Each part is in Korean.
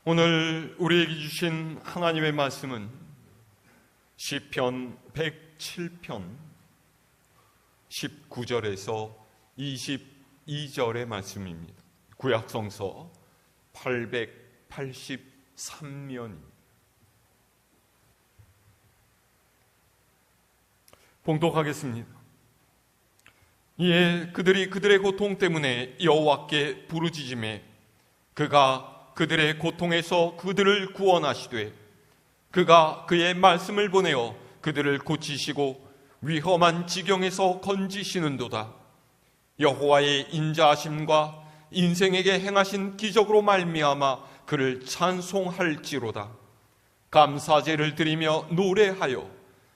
오늘 우리에게 주신 하나님의 말씀은 시편 107편 19절에서 22절의 말씀입니다. 구약성서 883면입니다. 봉독하겠습니다. 이에 그들이 그들의 고통 때문에 여호와께 부르짖으매 그가 그들의 고통에서 그들을 구원하시되 그가 그의 말씀을 보내어 그들을 고치시고 위험한 지경에서 건지시는도다. 여호와의 인자하심과 인생에게 행하신 기적으로 말미암아 그를 찬송할지로다. 감사제를 드리며 노래하여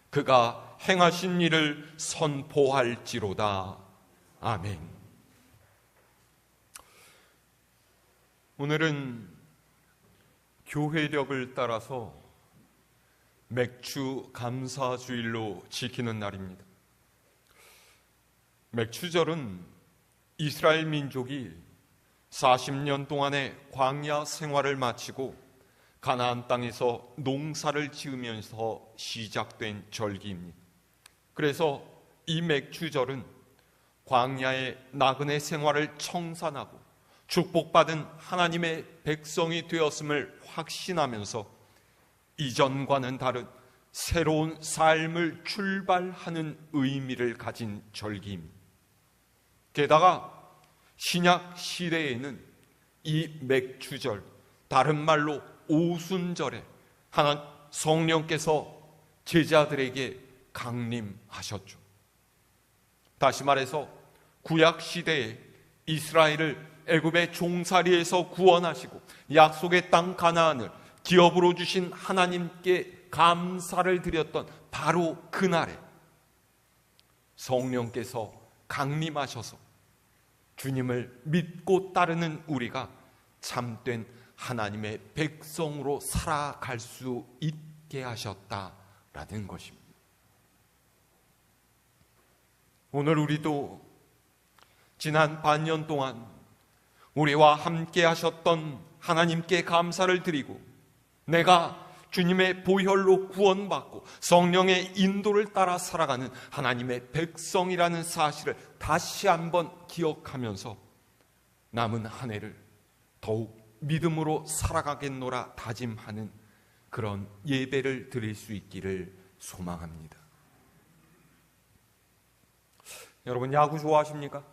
그가 행하신 일을 선포할지로다. 아멘. 오늘은 교회력을 따라서 맥추 감사주일로 지키는 날입니다. 맥추절은 이스라엘 민족이 40년 동안의 광야 생활을 마치고 가나안 땅에서 농사를 지으면서 시작된 절기입니다. 그래서 이 맥추절은 광야의 나그네 생활을 청산하고 축복받은 하나님의 백성이 되었음을 확신하면서 이전과는 다른 새로운 삶을 출발하는 의미를 가진 절기입니다. 게다가 신약 시대에는 이 맥추절, 다른 말로 오순절에 성령께서 제자들에게 강림하셨죠. 다시 말해서 구약 시대에 이스라엘을 애굽의 종살이에서 구원하시고 약속의 땅 가나안을 기업으로 주신 하나님께 감사를 드렸던 바로 그날에 성령께서 강림하셔서 주님을 믿고 따르는 우리가 참된 하나님의 백성으로 살아갈 수 있게 하셨다라는 것입니다. 오늘 우리도 지난 반년 동안 우리와 함께 하셨던 하나님께 감사를 드리고 내가 주님의 보혈로 구원받고 성령의 인도를 따라 살아가는 하나님의 백성이라는 사실을 다시 한번 기억하면서 남은 한 해를 더욱 믿음으로 살아가겠노라 다짐하는 그런 예배를 드릴 수 있기를 소망합니다. 여러분, 야구 좋아하십니까?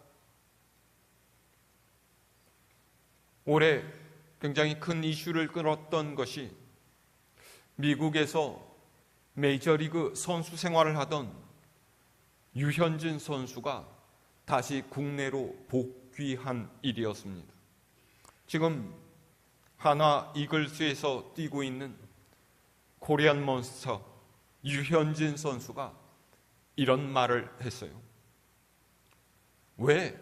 올해 굉장히 큰 이슈를 끌었던 것이 미국에서 메이저리그 선수 생활을 하던 유현진 선수가 다시 국내로 복귀한 일이었습니다. 지금 하나 이글스에서 뛰고 있는 코리안 몬스터 유현진 선수가 이런 말을 했어요. 왜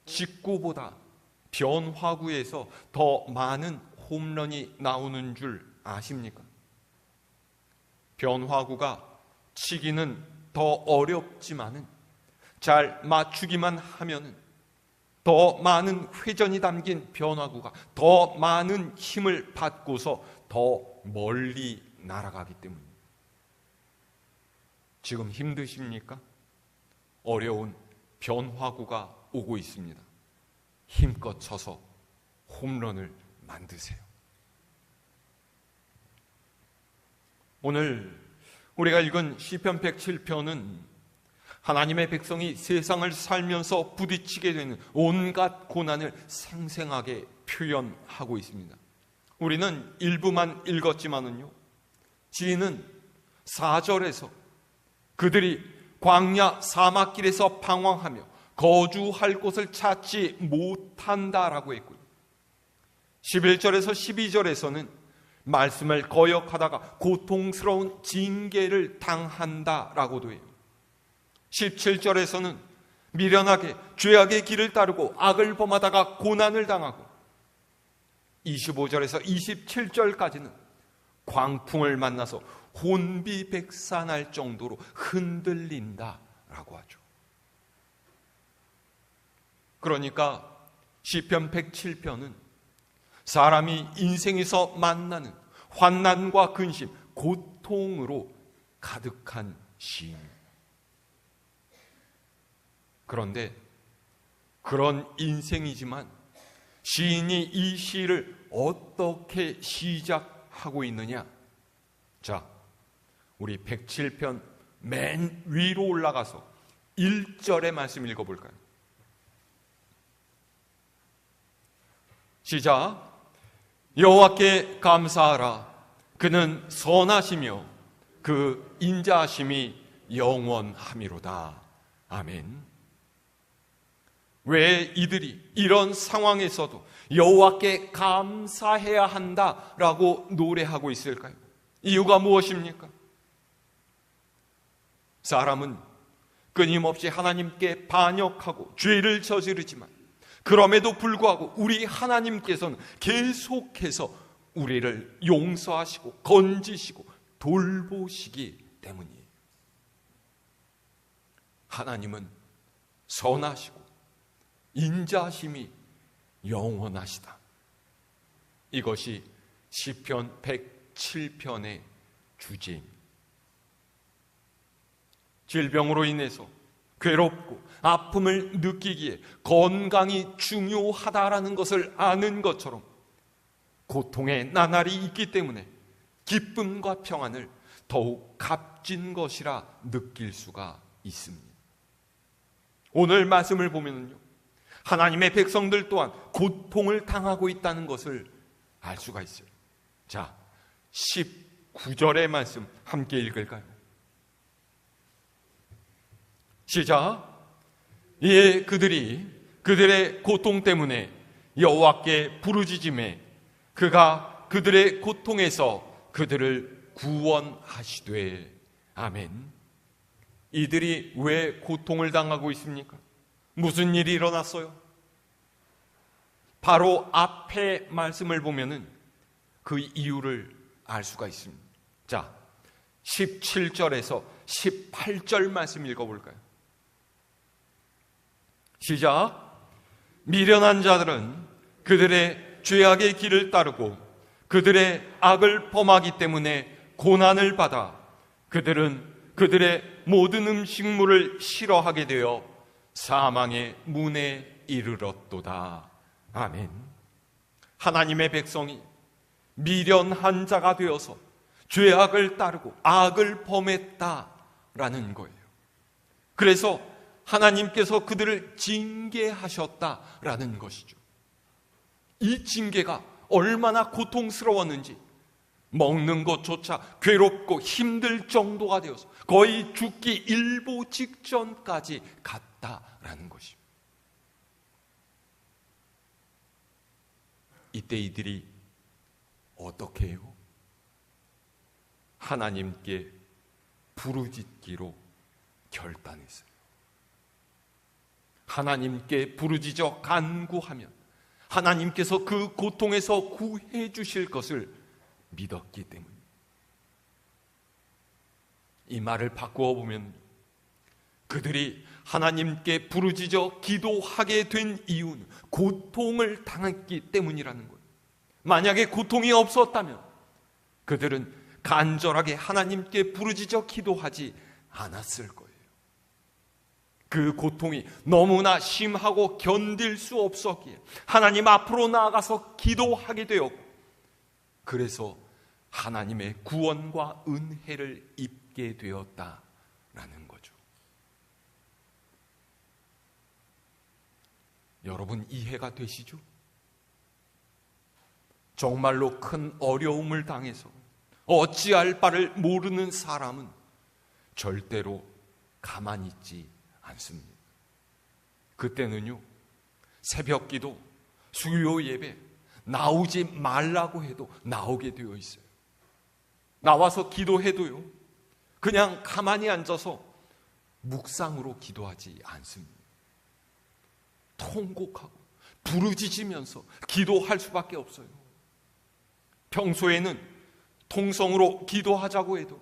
직구보다 변화구에서 더 많은 홈런이 나오는 줄 아십니까? 변화구가 치기는 더 어렵지만은 잘 맞추기만 하면은 더 많은 회전이 담긴 변화구가 더 많은 힘을 받고서 더 멀리 날아가기 때문입니다. 지금 힘드십니까? 어려운 변화구가 오고 있습니다. 힘껏 쳐서 홈런을 만드세요. 오늘 우리가 읽은 시편 107편은 하나님의 백성이 세상을 살면서 부딪히게 되는 온갖 고난을 생생하게 표현하고 있습니다. 우리는 일부만 읽었지만은요, 지인은 4절에서 그들이 광야 사막길에서 방황하며 거주할 곳을 찾지 못한다라고 했고요. 11절에서 12절에서는 말씀을 거역하다가 고통스러운 징계를 당한다라고도 해요. 17절에서는 미련하게 죄악의 길을 따르고 악을 범하다가 고난을 당하고 25절에서 27절까지는 광풍을 만나서 혼비백산할 정도로 흔들린다라고 하죠. 그러니까 시편 107편은 사람이 인생에서 만나는 환난과 근심, 고통으로 가득한 시인. 그런데 그런 인생이지만 시인이 이 시를 어떻게 시작하고 있느냐? 자, 우리 107편 맨 위로 올라가서 1절의 말씀 읽어볼까요? 시작. 여호와께 감사하라. 그는 선하시며 그 인자하심이 영원함이로다. 아멘. 왜 이들이 이런 상황에서도 여호와께 감사해야 한다라고 노래하고 있을까요? 이유가 무엇입니까? 사람은 끊임없이 하나님께 반역하고 죄를 저지르지만 그럼에도 불구하고 우리 하나님께서는 계속해서 우리를 용서하시고 건지시고 돌보시기 때문이에요. 하나님은 선하시고 인자심이 영원하시다. 이것이 시편 107편의 주제입니다. 질병으로 인해서 괴롭고 아픔을 느끼기에 건강이 중요하다라는 것을 아는 것처럼 고통의 나날이 있기 때문에 기쁨과 평안을 더욱 값진 것이라 느낄 수가 있습니다. 오늘 말씀을 보면요, 하나님의 백성들 또한 고통을 당하고 있다는 것을 알 수가 있어요. 자, 19절의 말씀 함께 읽을까요? 시작. 이에 그들이 그들의 고통 때문에 여호와께 부르짖음에 그가 그들의 고통에서 그들을 구원하시되. 아멘. 이들이 왜 고통을 당하고 있습니까? 무슨 일이 일어났어요? 바로 앞에 말씀을 보면은 그 이유를 알 수가 있습니다. 자, 17절에서 18절 말씀 읽어볼까요? 시작. 미련한 자들은 그들의 죄악의 길을 따르고 그들의 악을 범하기 때문에 고난을 받아 그들은 그들의 모든 음식물을 싫어하게 되어 사망의 문에 이르렀도다. 아멘. 하나님의 백성이 미련한 자가 되어서 죄악을 따르고 악을 범했다라는 거예요. 그래서 하나님께서 그들을 징계하셨다라는 것이죠. 이 징계가 얼마나 고통스러웠는지 먹는 것조차 괴롭고 힘들 정도가 되어서 거의 죽기 일보 직전까지 갔다라는 것입니다. 이때 이들이 어떻게 해요? 하나님께 부르짖기로 결단했어요. 하나님께 부르짖어 간구하면 하나님께서 그 고통에서 구해 주실 것을 믿었기 때문입니다. 이 말을 바꾸어 보면 그들이 하나님께 부르짖어 기도하게 된 이유는 고통을 당했기 때문이라는 거예요. 만약에 고통이 없었다면 그들은 간절하게 하나님께 부르짖어 기도하지 않았을 거예요. 그 고통이 너무나 심하고 견딜 수 없었기에 하나님 앞으로 나아가서 기도하게 되었고, 그래서 하나님의 구원과 은혜를 입게 되었다라는 거죠. 여러분 이해가 되시죠? 정말로 큰 어려움을 당해서 어찌할 바를 모르는 사람은 절대로 가만히 있지 않습니다. 그때는요, 새벽 기도, 수요 예배 나오지 말라고 해도 나오게 되어 있어요. 나와서 기도해도요, 그냥 가만히 앉아서 묵상으로 기도하지 않습니다. 통곡하고 부르짖으면서 기도할 수밖에 없어요. 평소에는 통성으로 기도하자고 해도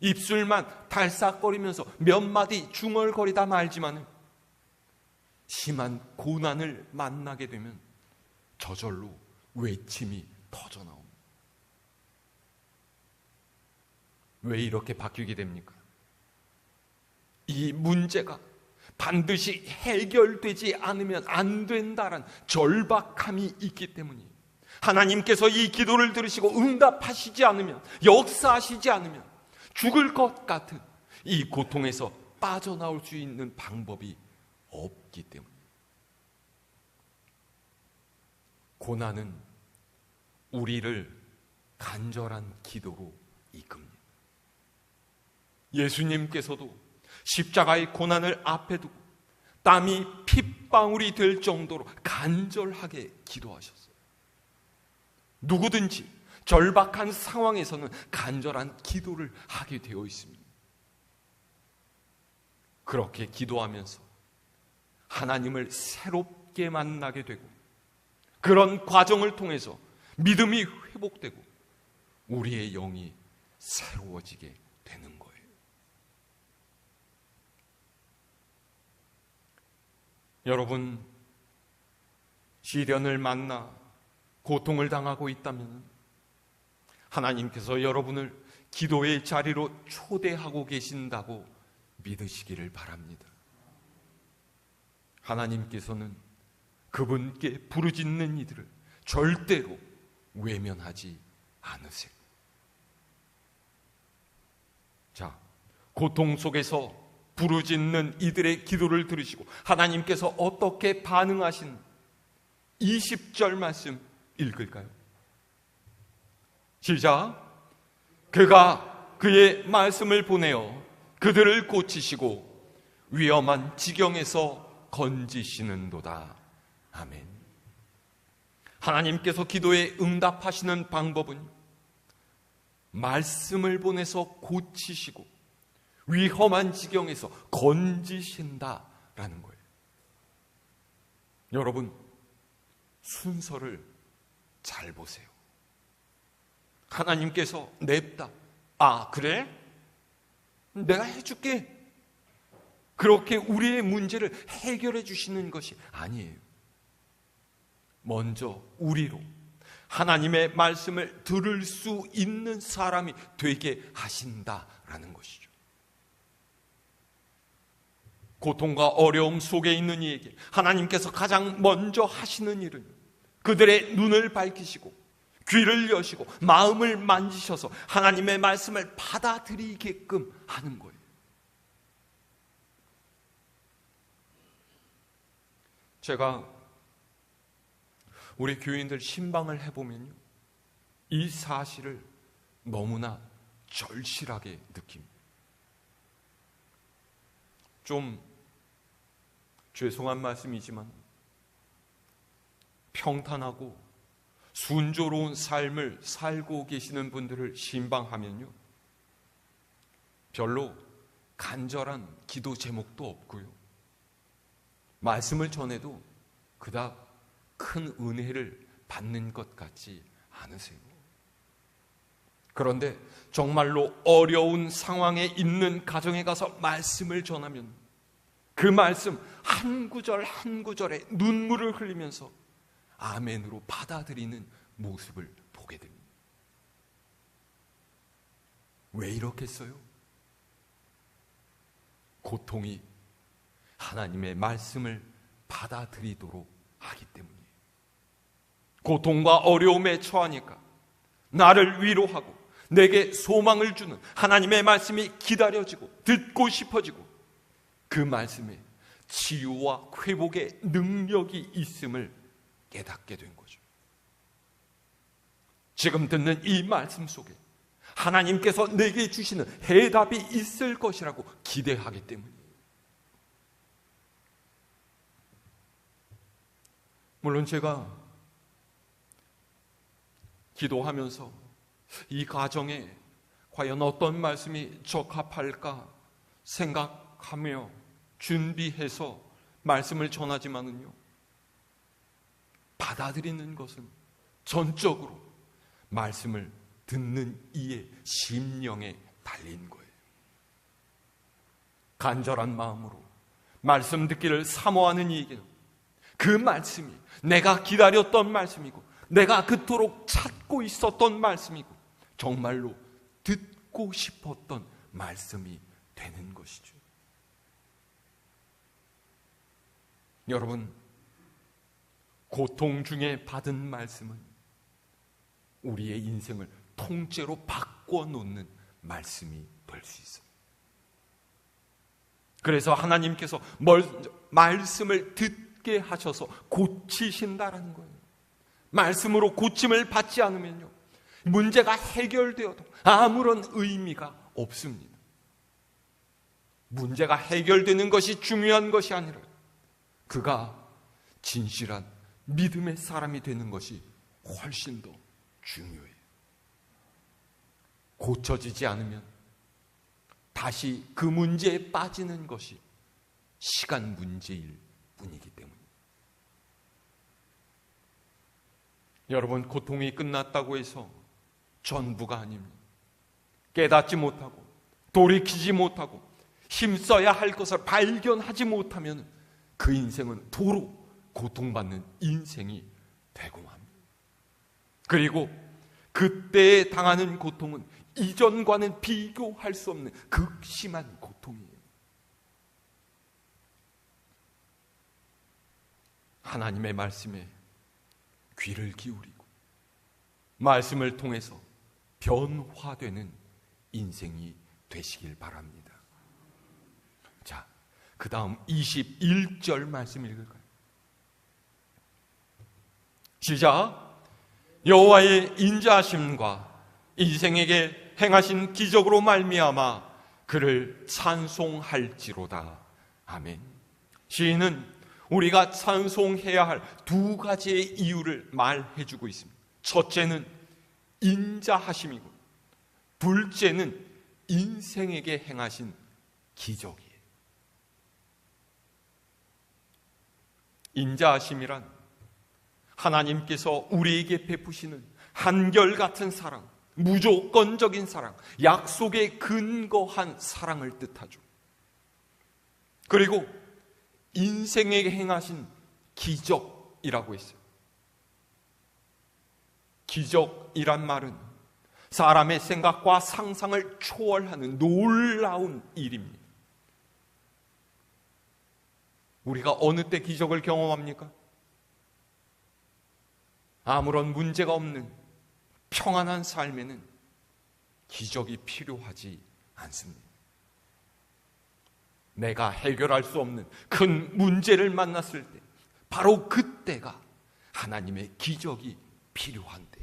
입술만 달싹거리면서 몇 마디 중얼거리다 말지만 심한 고난을 만나게 되면 저절로 외침이 터져나옵니다. 왜 이렇게 바뀌게 됩니까? 이 문제가 반드시 해결되지 않으면 안 된다는 절박함이 있기 때문이에요. 하나님께서 이 기도를 들으시고 응답하시지 않으면, 역사하시지 않으면 죽을 것 같은 이 고통에서 빠져나올 수 있는 방법이 없기 때문이에요. 고난은 우리를 간절한 기도로 이끕니다. 예수님께서도 십자가의 고난을 앞에 두고 땀이 핏방울이 될 정도로 간절하게 기도하셨어요. 누구든지 절박한 상황에서는 간절한 기도를 하게 되어 있습니다. 그렇게 기도하면서 하나님을 새롭게 만나게 되고, 그런 과정을 통해서 믿음이 회복되고 우리의 영이 새로워지게 되는 거예요. 여러분, 시련을 만나 고통을 당하고 있다면 하나님께서 여러분을 기도의 자리로 초대하고 계신다고 믿으시기를 바랍니다. 하나님께서는 그분께 부르짖는 이들을 절대로 외면하지 않으세요. 자, 고통 속에서 부르짖는 이들의 기도를 들으시고 하나님께서 어떻게 반응하신 20절 말씀 읽을까요? 시작. 그가 그의 말씀을 보내어 그들을 고치시고 위험한 지경에서 건지시는도다. 아멘. 하나님께서 기도에 응답하시는 방법은 말씀을 보내서 고치시고 위험한 지경에서 건지신다라는 거예요. 여러분, 순서를 잘 보세요. 하나님께서 냅다, 아 그래? 내가 해줄게, 그렇게 우리의 문제를 해결해 주시는 것이 아니에요. 먼저 우리로 하나님의 말씀을 들을 수 있는 사람이 되게 하신다라는 것이죠. 고통과 어려움 속에 있는 이에게 하나님께서 가장 먼저 하시는 일은 그들의 눈을 밝히시고 귀를 여시고 마음을 만지셔서 하나님의 말씀을 받아들이게끔 하는 거예요. 제가 우리 교인들 신방을 해보면요, 이 사실을 너무나 절실하게 느낍니다. 좀 죄송한 말씀이지만 평탄하고 순조로운 삶을 살고 계시는 분들을 신방하면요, 별로 간절한 기도 제목도 없고요, 말씀을 전해도 그닥 큰 은혜를 받는 것 같지 않으세요. 그런데 정말로 어려운 상황에 있는 가정에 가서 말씀을 전하면 그 말씀 한 구절 한 구절에 눈물을 흘리면서 아멘으로 받아들이는 모습을 보게 됩니다. 왜 이렇겠어요? 고통이 하나님의 말씀을 받아들이도록 하기 때문이에요. 고통과 어려움에 처하니까 나를 위로하고 내게 소망을 주는 하나님의 말씀이 기다려지고 듣고 싶어지고 그 말씀에 치유와 회복의 능력이 있음을 깨닫게 된 거죠. 지금 듣는 이 말씀 속에 하나님께서 내게 주시는 해답이 있을 것이라고 기대하기 때문이에요. 물론 제가 기도하면서 이 가정에 과연 어떤 말씀이 적합할까 생각하며 준비해서 말씀을 전하지만은요, 받아들이는 것은 전적으로 말씀을 듣는 이의 심령에 달린 거예요. 간절한 마음으로 말씀 듣기를 사모하는 이에게는 그 말씀이 내가 기다렸던 말씀이고 내가 그토록 찾고 있었던 말씀이고 정말로 듣고 싶었던 말씀이 되는 것이죠. 여러분, 고통 중에 받은 말씀은 우리의 인생을 통째로 바꿔놓는 말씀이 될 수 있어요. 그래서 하나님께서 말씀을 듣게 하셔서 고치신다라는 거예요. 말씀으로 고침을 받지 않으면요, 문제가 해결되어도 아무런 의미가 없습니다. 문제가 해결되는 것이 중요한 것이 아니라 그가 진실한 믿음의 사람이 되는 것이 훨씬 더 중요해요. 고쳐지지 않으면 다시 그 문제에 빠지는 것이 시간 문제일 뿐이기 때문입니다. 여러분, 고통이 끝났다고 해서 전부가 아닙니다. 깨닫지 못하고 돌이키지 못하고 힘써야 할 것을 발견하지 못하면 그 인생은 도로 고통받는 인생이 되고 합니다. 그리고 그때에 당하는 고통은 이전과는 비교할 수 없는 극심한 고통이에요. 하나님의 말씀에 귀를 기울이고 말씀을 통해서 변화되는 인생이 되시길 바랍니다. 자, 그 다음 21절 말씀 읽을까요? 시작. 여호와의 인자하심과 인생에게 행하신 기적으로 말미암아 그를 찬송할지로다. 아멘. 시인은 우리가 찬송해야 할 두 가지의 이유를 말해주고 있습니다. 첫째는 인자하심이고 둘째는 인생에게 행하신 기적이에요. 인자하심이란 하나님께서 우리에게 베푸시는 한결같은 사랑, 무조건적인 사랑, 약속에 근거한 사랑을 뜻하죠. 그리고 인생에게 행하신 기적이라고 했어요. 기적이란 말은 사람의 생각과 상상을 초월하는 놀라운 일입니다. 우리가 어느 때 기적을 경험합니까? 아무런 문제가 없는 평안한 삶에는 기적이 필요하지 않습니다. 내가 해결할 수 없는 큰 문제를 만났을 때 바로 그때가 하나님의 기적이 필요한데,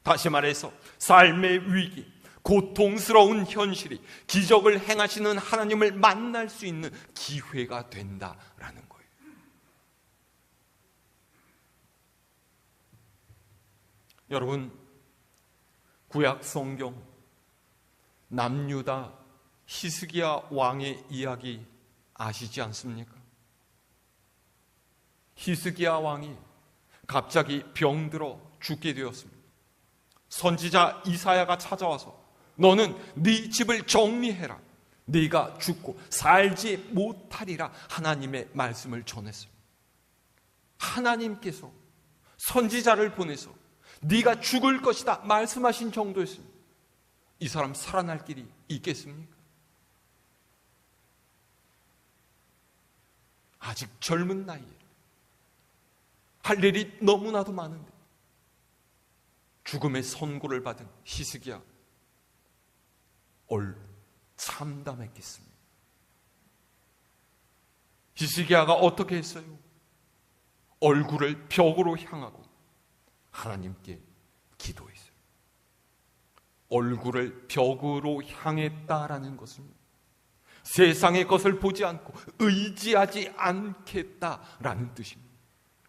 다시 말해서 삶의 위기, 고통스러운 현실이 기적을 행하시는 하나님을 만날 수 있는 기회가 된다라는 거예요. 여러분, 구약 성경 남유다 히스기야 왕의 이야기 아시지 않습니까? 히스기야 왕이 갑자기 병들어 죽게 되었습니다. 선지자 이사야가 찾아와서 너는 네 집을 정리해라, 네가 죽고 살지 못하리라 하나님의 말씀을 전했어요. 하나님께서 선지자를 보내서 네가 죽을 것이다 말씀하신 정도였습니다. 이 사람 살아날 길이 있겠습니까? 아직 젊은 나이에 할 일이 너무나도 많은데 죽음의 선고를 받은 히스기야 참담했겠습니다. 히스기야가 어떻게 했어요? 얼굴을 벽으로 향하고 하나님께 기도했어요. 얼굴을 벽으로 향했다라는 것은 세상의 것을 보지 않고 의지하지 않겠다라는 뜻입니다.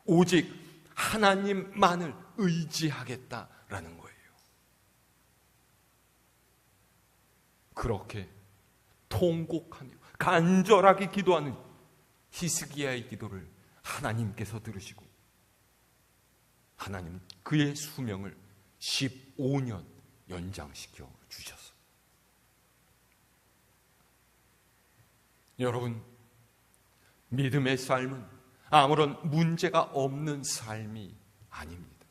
오직 하나님만을 의지하겠다라는 거예요. 그렇게 통곡하며 간절하게 기도하는 히스기야의 기도를 하나님께서 들으시고 하나님 그의 수명을 15년 연장시켜 주셨어요. 여러분, 믿음의 삶은 아무런 문제가 없는 삶이 아닙니다.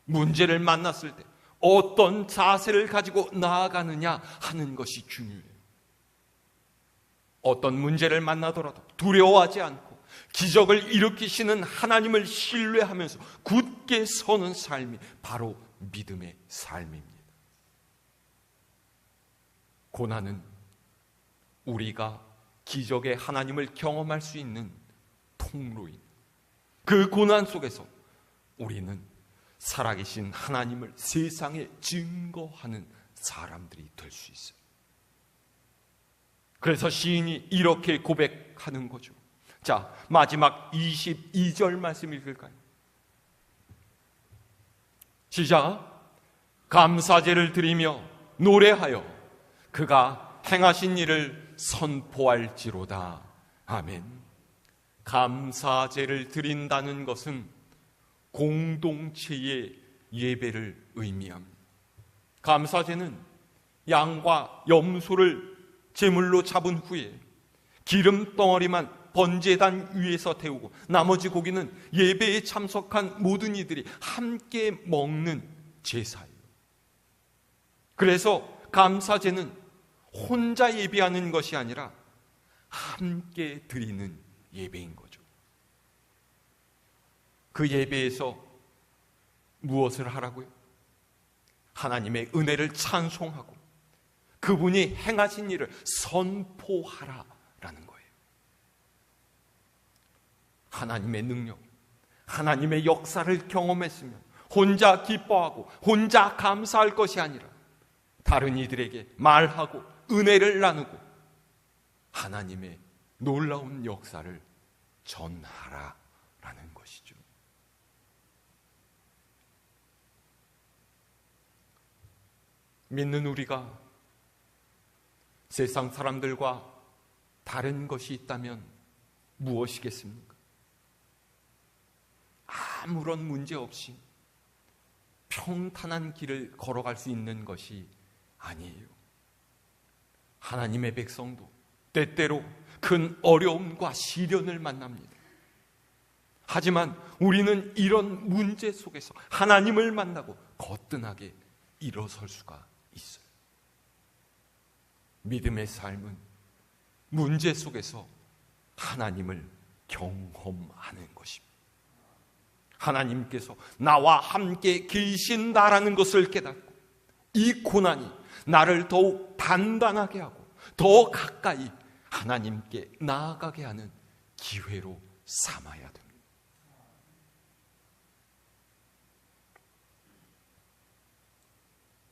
문제를 만났을 때 어떤 자세를 가지고 나아가느냐 하는 것이 중요해요. 어떤 문제를 만나더라도 두려워하지 않고 기적을 일으키시는 하나님을 신뢰하면서 굳게 서는 삶이 바로 믿음의 삶입니다. 고난은 우리가 기적의 하나님을 경험할 수 있는 통로인, 그 고난 속에서 우리는 살아계신 하나님을 세상에 증거하는 사람들이 될 수 있어요. 그래서 시인이 이렇게 고백하는 거죠. 자, 마지막 22절 말씀 읽을까요? 시작. 감사제를 드리며 노래하여 그가 행하신 일을 선포할지로다. 아멘. 감사제를 드린다는 것은 공동체의 예배를 의미합니다. 감사제는 양과 염소를 제물로 잡은 후에 기름 덩어리만 번제단 위에서 태우고 나머지 고기는 예배에 참석한 모든 이들이 함께 먹는 제사예요. 그래서 감사제는 혼자 예배하는 것이 아니라 함께 드리는 예배인 거죠. 그 예배에서 무엇을 하라고요? 하나님의 은혜를 찬송하고 그분이 행하신 일을 선포하라라는 거예요. 하나님의 능력, 하나님의 역사를 경험했으면 혼자 기뻐하고 혼자 감사할 것이 아니라 다른 이들에게 말하고 은혜를 나누고 하나님의 놀라운 역사를 전하라라는 것이죠. 믿는 우리가 세상 사람들과 다른 것이 있다면 무엇이겠습니까? 아무런 문제 없이 평탄한 길을 걸어갈 수 있는 것이 아니에요. 하나님의 백성도 때때로 큰 어려움과 시련을 만납니다. 하지만 우리는 이런 문제 속에서 하나님을 만나고 거뜬하게 일어설 수가 있어요. 믿음의 삶은 문제 속에서 하나님을 경험하는 것입니다. 하나님께서 나와 함께 계신다라는 것을 깨닫고 이 고난이 나를 더욱 단단하게 하고 더 가까이 하나님께 나아가게 하는 기회로 삼아야 됩니다.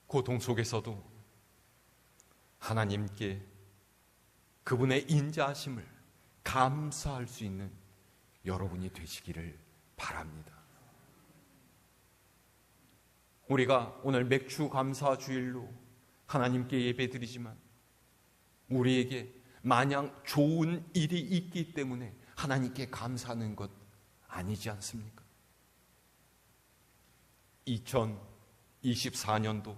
고통 속에서도 하나님께 그분의 인자하심을 감사할 수 있는 여러분이 되시기를 바랍니다. 우리가 오늘 맥주 감사 주일로 하나님께 예배드리지만 우리에게 마냥 좋은 일이 있기 때문에 하나님께 감사하는 것 아니지 않습니까? 2024년도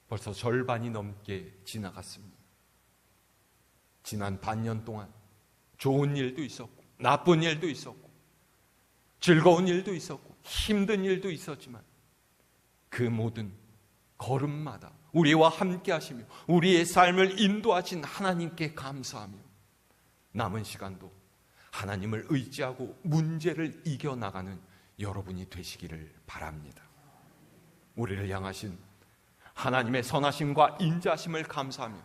벌써 절반이 넘게 지나갔습니다. 지난 반년 동안 좋은 일도 있었고 나쁜 일도 있었고 즐거운 일도 있었고 힘든 일도 있었지만 그 모든 걸음마다 우리와 함께 하시며 우리의 삶을 인도하신 하나님께 감사하며 남은 시간도 하나님을 의지하고 문제를 이겨나가는 여러분이 되시기를 바랍니다. 우리를 향하신 하나님의 선하심과 인자심을 감사하며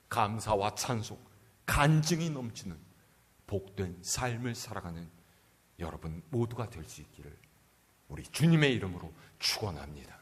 감사와 찬송, 간증이 넘치는 복된 삶을 살아가는 여러분 모두가 될 수 있기를 우리 주님의 이름으로 축원합니다.